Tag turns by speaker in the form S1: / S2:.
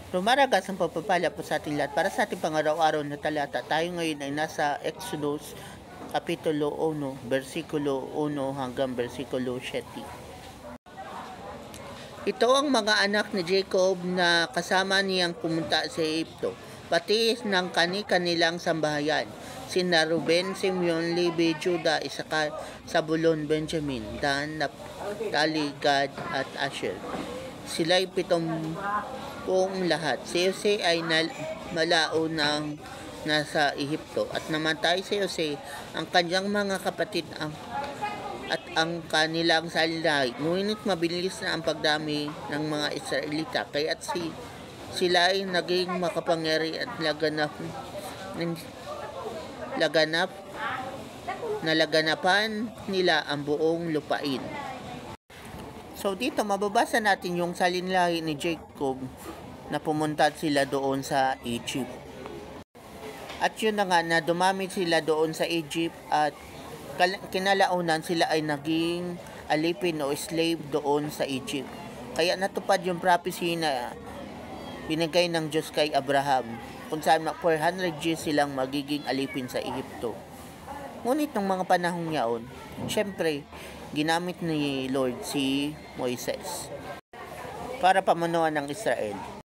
S1: Rumaragas ang pagpapala po sa ating lahat. Para sa ating pangaraw-araw na talata, tayo ngayon ay nasa Exodus Kapitulo 1, versikulo 1 hanggang versikulo 7. Ito ang mga anak ni Jacob na kasama niyang pumunta sa Egypto, pati ng kani-kanilang sambahayan, sina Ruben, Simeon, Levi, Judah, Isakar, Zabulon, Benjamin, Dan, Naphtali, Gad, at Asher. Sila'y 70 lahat. Si Jose ay malao ng nasa Ehipto at namatay si Jose, ang kanyang mga kapatid at ang kanilang salilay. Ngunit mabilis na ang pagdami ng mga Israelita, kaya't sila ay naging makapangyari at laganapan nila ang buong lupain. So dito mababasa natin yung salinlahi ni Jacob na pumunta sila doon sa Egypt. At yun na nga na dumami sila doon sa Egypt at kinalaunan sila ay naging alipin o slave doon sa Egypt. Kaya natupad yung prophecy na binigay ng Diyos kay Abraham kung saan 400 years silang magiging alipin sa Egypto. Ngunit nung mga panahong yaon, syempre, ginamit ni Lord si Moises para pamunuan ng Israel.